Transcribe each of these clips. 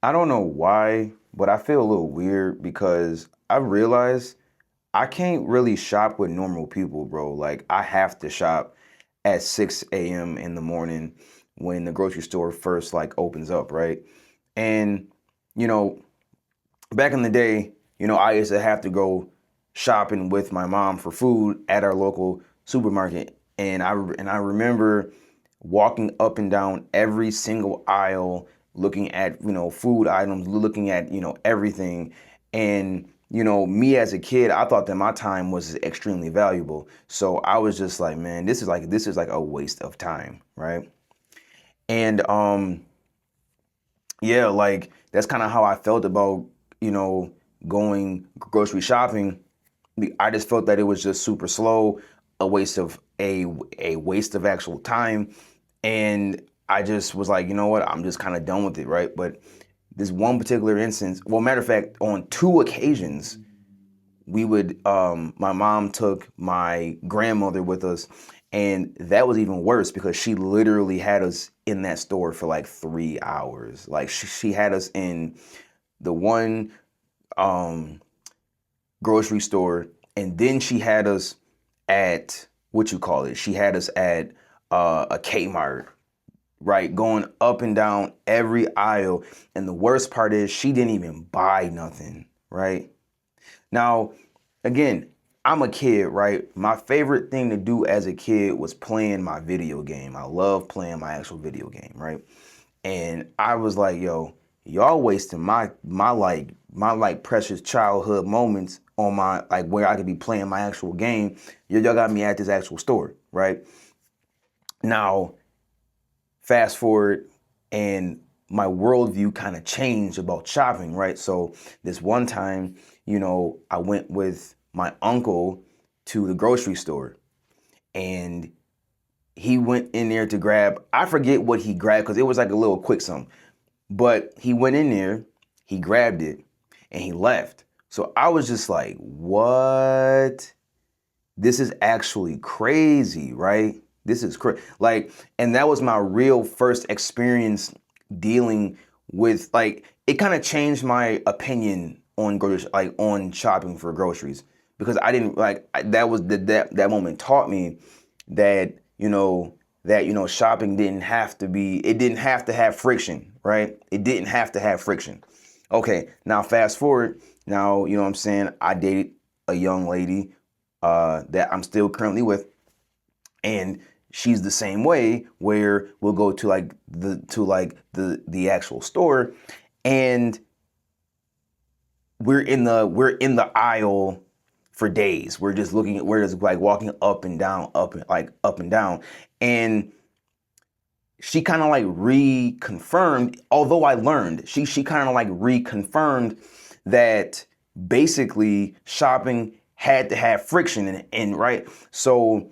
I don't know why, but I feel a little weird because I realize I can't really shop with normal people, bro. Like I have to shop at 6 a.m. in the morning when the grocery store first like opens up, right? And you know, back in the day, I used to have to go shopping with my mom for food at our local supermarket, and I remember walking up and down every single aisle, looking at food items, looking at everything, and me as a kid, I thought that my time was extremely valuable. So I was just like, man, this is like a waste of time, right? And yeah, like that's kind of how I felt about, you know, going grocery shopping. I just felt that it was just super slow, a waste of a waste of actual time. And I just was like, you know what, I'm just kind of done with it, right? But this one particular instance, well, matter of fact, on two occasions, we would my mom took my grandmother with us, and that was even worse because she literally had us in that store for like 3 hours. Like she had us in the one um grocery store, and then she had us at what you call it, she had us at a Kmart, right, going up and down every aisle. And the worst part is she didn't even buy nothing, right? Now, again, I'm a kid, right? My favorite thing to do as a kid was playing my video game. I love playing my actual video game, right? And I was like, yo, y'all wasting my precious childhood moments on my like where I could be playing my actual game. Y'all got me at this actual store, right? Now, fast forward, and my worldview kind of changed about shopping, right? So this one time, I went with my uncle to the grocery store, and he went in there to grab, I forget what he grabbed because it was like a little quick sum, but he went in there, he grabbed it, and he left. So I was just like, what? This is actually crazy, right? This is crazy. Like, and that was my real first experience dealing with, like, it kind of changed my opinion on groceries, like on shopping for groceries, because I didn't like that was that moment taught me that shopping didn't have to be, it didn't have to have friction, right? It didn't have to have friction. Okay, now fast forward. Now, you know what I'm saying? I dated a young lady that I'm still currently with, and she's the same way where we'll go to the actual store, and we're in the aisle for days. We're just like walking up and down, up and down. And she kind of like reconfirmed, although I learned, she kind of like reconfirmed that basically shopping had to have friction and right. So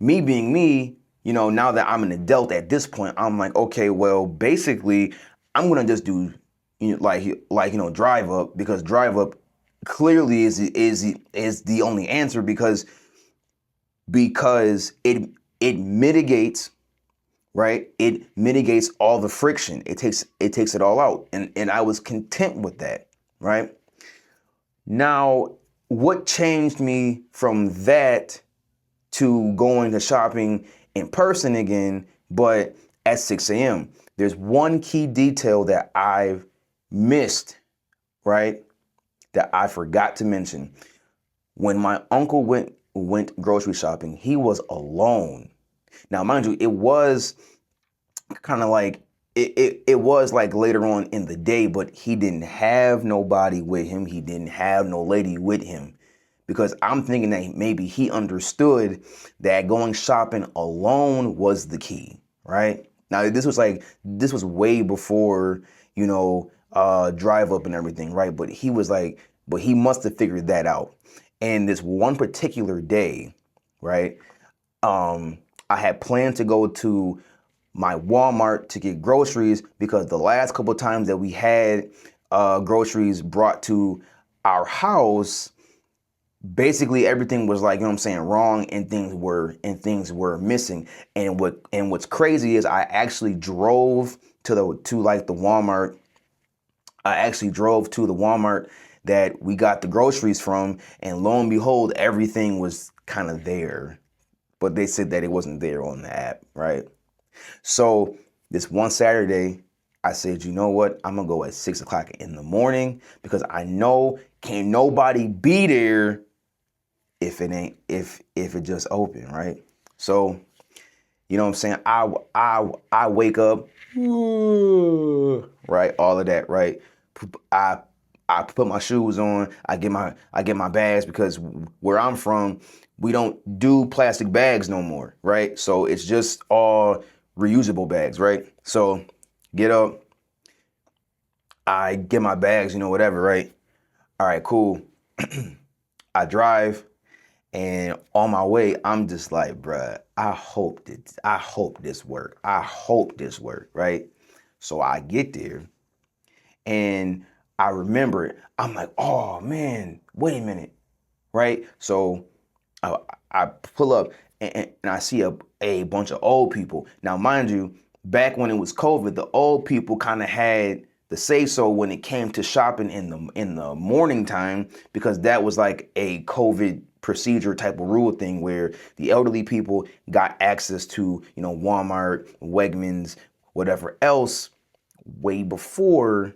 me being me, now that I'm an adult at this point, I'm like, okay, well, basically, I'm gonna just do, drive up, because drive up clearly is the only answer, because it mitigates, right? It mitigates all the friction. It takes it all out. And I was content with that, right? Now, what changed me from that to going to shopping in person again, but at 6 a.m.? There's one key detail that I've missed, right? That I forgot to mention. When my uncle went grocery shopping, he was alone. Now, mind you, it was kind of like it was like later on in the day, but he didn't have nobody with him. He didn't have no lady with him, because I'm thinking that maybe he understood that going shopping alone was the key, right? Now this was way before drive up and everything, right? But he must have figured that out. And this one particular day, right? I had planned to go to my Walmart to get groceries, because the last couple of times that we had groceries brought to our house, basically everything was like, wrong, and things were missing. And what's crazy is I actually drove to like the Walmart I actually drove to the Walmart that we got the groceries from, and lo and behold, everything was kind of there. But they said that it wasn't there on the app, right? So this one Saturday, I said, you know what? I'm gonna go at 6 o'clock in the morning because I know can't nobody be there if it just open, right? So you know what I'm saying? I wake up, right? All of that, right? I I put my shoes on. I get my bags because where I'm from, we don't do plastic bags no more, right? So it's just all reusable bags, right? So get up, I get my bags, whatever, right? All right, cool. I drive, and on my way, I'm just like, bruh, I hope this work. I hope this work, right? So I get there, and I remember it. I'm like, oh man, wait a minute, right? So I, I pull up, and I see a bunch of old people. Now, mind you, back when it was COVID, the old people kind of had the say so when it came to shopping in the morning time, because that was like a COVID procedure type of rule thing where the elderly people got access to Walmart, Wegmans, whatever else way before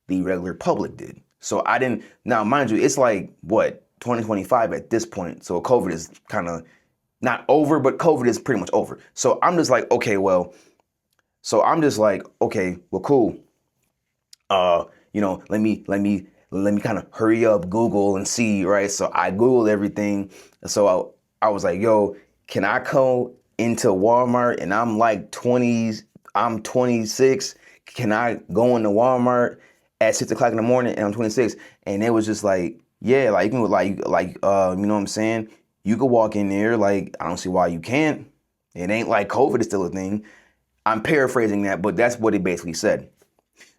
the regular public did. So I didn't. Now, mind you, it's like what 2025 at this point. So COVID is kind of not over, but COVID is pretty much over. So I'm just like, okay, well, cool. Let me kind of hurry up, Google and see, right? So I Googled everything. So I was like, yo, can I go into Walmart? And I'm like 20s, I'm 26. Can I go into Walmart at 6 o'clock in the morning and I'm 26? And it was just like, yeah, like you can you know what I'm saying? You could walk in there, like, I don't see why you can't. It ain't like COVID is still a thing. I'm paraphrasing that, but that's what it basically said.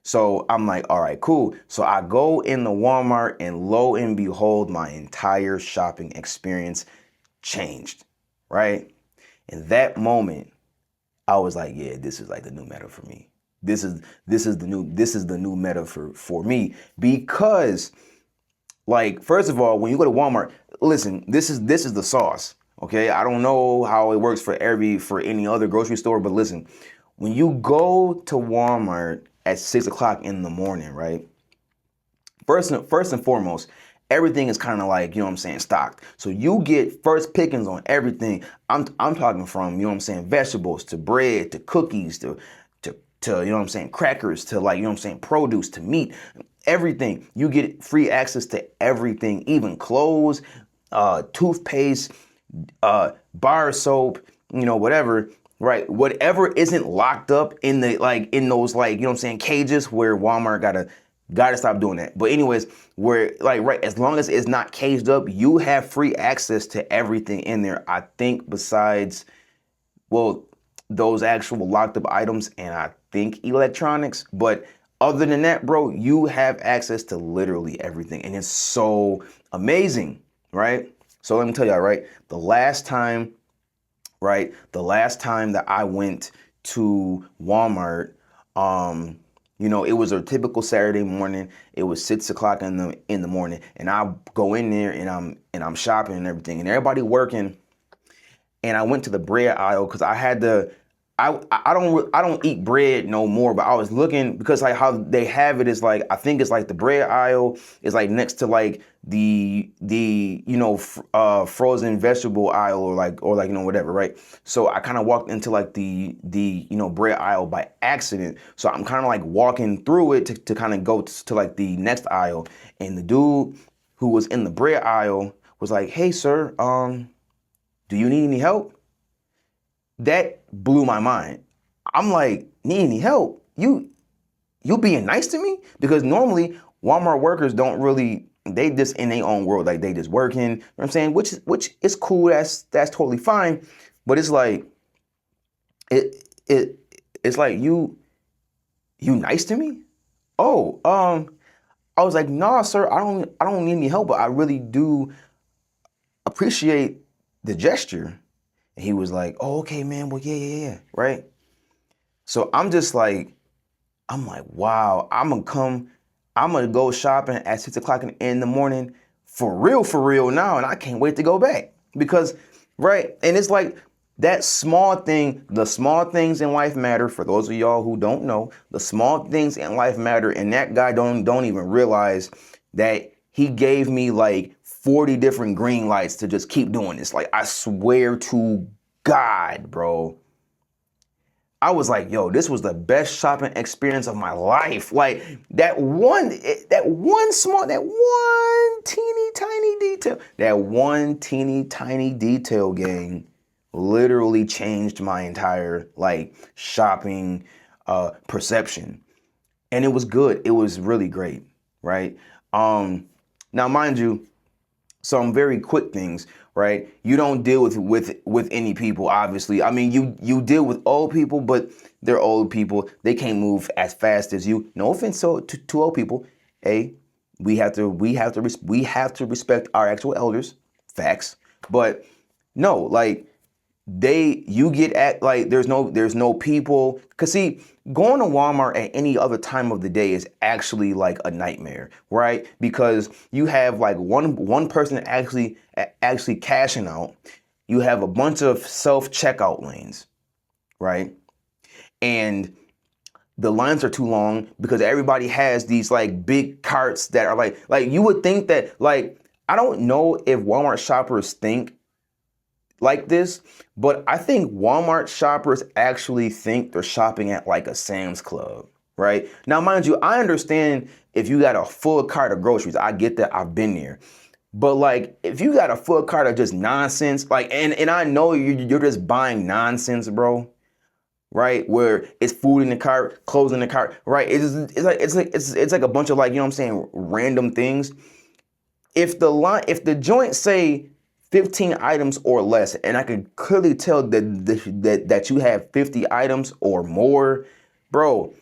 So I'm like, all right, cool. So I go in the Walmart, and lo and behold, my entire shopping experience changed, right? In that moment, I was like, yeah, this is like the new meta for me. This is the new meta for me, because, like, first of all, when you go to Walmart, listen, this is the sauce. Okay, I don't know how it works for any other grocery store, but listen, when you go to Walmart at 6 o'clock in the morning, right? First and foremost, everything is kind of like, you know what I'm saying, stocked. So you get first pickings on everything. I'm talking from, you know what I'm saying, vegetables to bread to cookies to you know what I'm saying, crackers to, like, you know what I'm saying, produce to meat. Everything. You get free access to everything, even clothes, toothpaste, bar soap, whatever, right? Whatever isn't locked up in those, like, you know what I'm saying, cages, where Walmart gotta stop doing that. But anyways, where, like, right, as long as it's not caged up, you have free access to everything in there. I think besides, well, those actual locked up items, and I think electronics, but other than that, bro, you have access to literally everything, and it's so amazing, right? So let me tell y'all, right? The last time that I went to Walmart, it was a typical Saturday morning. It was 6 o'clock in the morning, and I go in there, and I'm shopping and everything, and everybody working. And I went to the bread aisle because I had to. I don't eat bread no more, but I was looking, because like how they have it is like, I think it's like the bread aisle is like next to like the frozen vegetable aisle, or like whatever, right? So I kind of walked into like the bread aisle by accident. So I'm kind of like walking through it to kind of go to like the next aisle, and the dude who was in the bread aisle was like, "Hey sir, do you need any help?" That blew my mind. I'm like, need any help? You being nice to me? Because normally Walmart workers don't really, they just in their own world, like they just working, you know what I'm saying? Which is cool, that's totally fine. But it's like it's like you nice to me? Oh, I was like, nah, sir, I don't need any help, but I really do appreciate the gesture. And he was like, oh, okay, man, well, yeah, right? So I'm like, wow, I'm gonna come. I'm gonna go shopping at 6 o'clock in the morning for real now, and I can't wait to go back because, right? And it's like that small thing. The small things in life matter. For those of y'all who don't know, the small things in life matter, and that guy don't even realize that he gave me like 40 different green lights to just keep doing this. Like, I swear to God, bro. I was like, yo, this was the best shopping experience of my life. Like that one teeny tiny detail, that one teeny tiny detail, gang, literally changed my entire like shopping perception. And it was good. It was really great, right? Now mind you, some very quick things, right? You don't deal with any people, obviously. I mean, you deal with old people, but they're old people. They can't move as fast as you. No offense to old people. Hey, we have to respect our actual elders. Facts. But no, like you get at like there's no people, because see, going to Walmart at any other time of the day is actually like a nightmare, right? Because you have like one person actually cashing out. You have a bunch of self-checkout lanes, right? And the lines are too long because everybody has these like big carts that are like you would think that, like, I don't know if Walmart shoppers think like this, but I think Walmart shoppers actually think they're shopping at like a Sam's Club, right? Now, mind you, I understand if you got a full cart of groceries. I get that. I've been there. But like, if you got a full cart of just nonsense, like, and I know you're just buying nonsense, bro, right? Where it's food in the cart, clothes in the cart, right? It's like a bunch of, like, you know what I'm saying, random things. If the joint say 15 items or less, and I can clearly tell that you have 50 items or more, bro,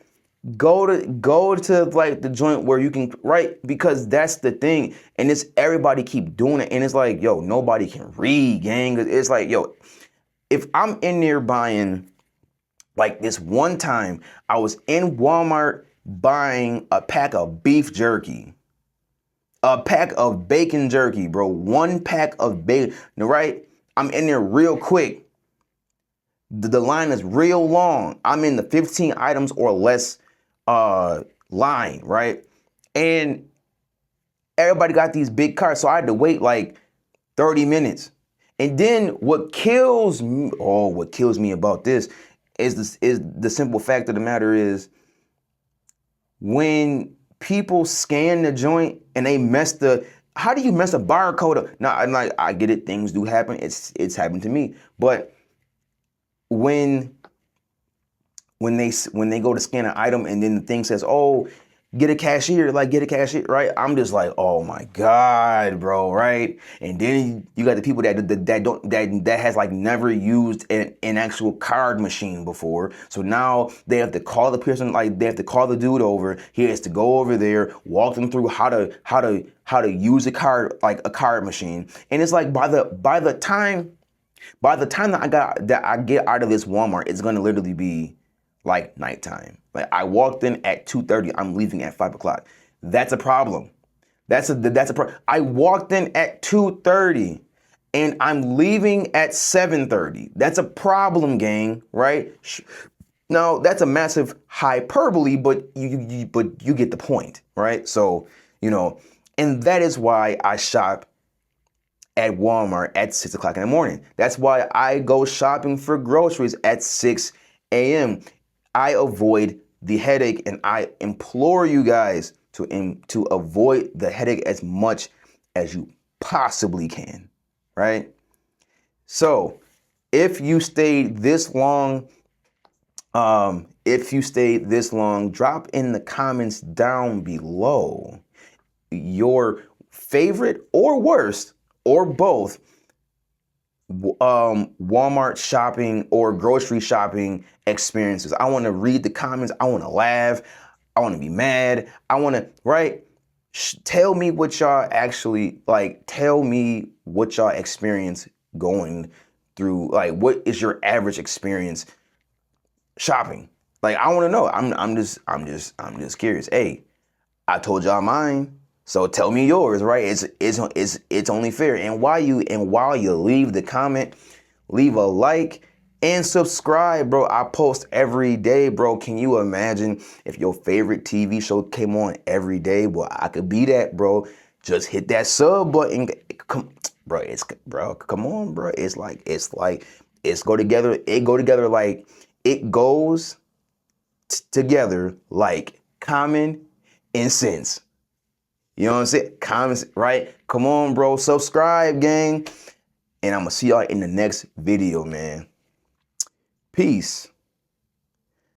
go to like the joint where you can, right? Because that's the thing. And it's everybody keep doing it. And it's like, yo, nobody can read, gang. It's like, yo, if I'm in there buying, like this one time, I was in Walmart buying a pack of beef jerky. A pack of bacon jerky, bro. One pack of bacon, right? I'm in there real quick. The line is real long. I'm in the 15 items or less line, right? And everybody got these big carts, so I had to wait like 30 minutes. And then what kills me about this is the simple fact of the matter is, when people scan the joint and they how do you mess a barcode up? Now, I'm like, I get it, things do happen. It's happened to me. But when they go to scan an item and then the thing says, oh, get a cashier, right? I'm just like, oh my God, bro, right? And then you got the people that has like never used an actual card machine before. So now they have to call the person, like they have to call the dude over. He has to go over there, walk them through how to use a card machine. And it's like by the time that I get out of this Walmart, it's gonna literally be like nighttime. Like, I walked in at 2:30, I'm leaving at 5 o'clock. That's a problem. That's a problem. I walked in at 2:30 and I'm leaving at 7:30. That's a problem, gang, right? Now, that's a massive hyperbole, but you get the point, right? So, and that is why I shop at Walmart at 6 o'clock in the morning. That's why I go shopping for groceries at 6 a.m. I avoid the headache, and I implore you guys to avoid the headache as much as you possibly can, right? So if you stayed this long, drop in the comments down below your favorite or worst or both Walmart shopping or grocery shopping experiences. I want to read the comments. I want to laugh. I want to be mad. I want to, right? Tell me what y'all actually, like, tell me what y'all experience going through. Like, what is your average experience shopping? Like, I want to know. I'm just curious. Hey, I told y'all mine. So tell me yours, right? It's only fair. And while you leave the comment, leave a like and subscribe, bro. I post every day, bro. Can you imagine if your favorite TV show came on every day? Well, I could be that, bro. Just hit that sub button. Come, bro, come on, bro. It's go together. It go together like it goes together like common and sense. You know what I'm saying? Comments, right? Come on, bro. Subscribe, gang. And I'm going to see y'all in the next video, man. Peace.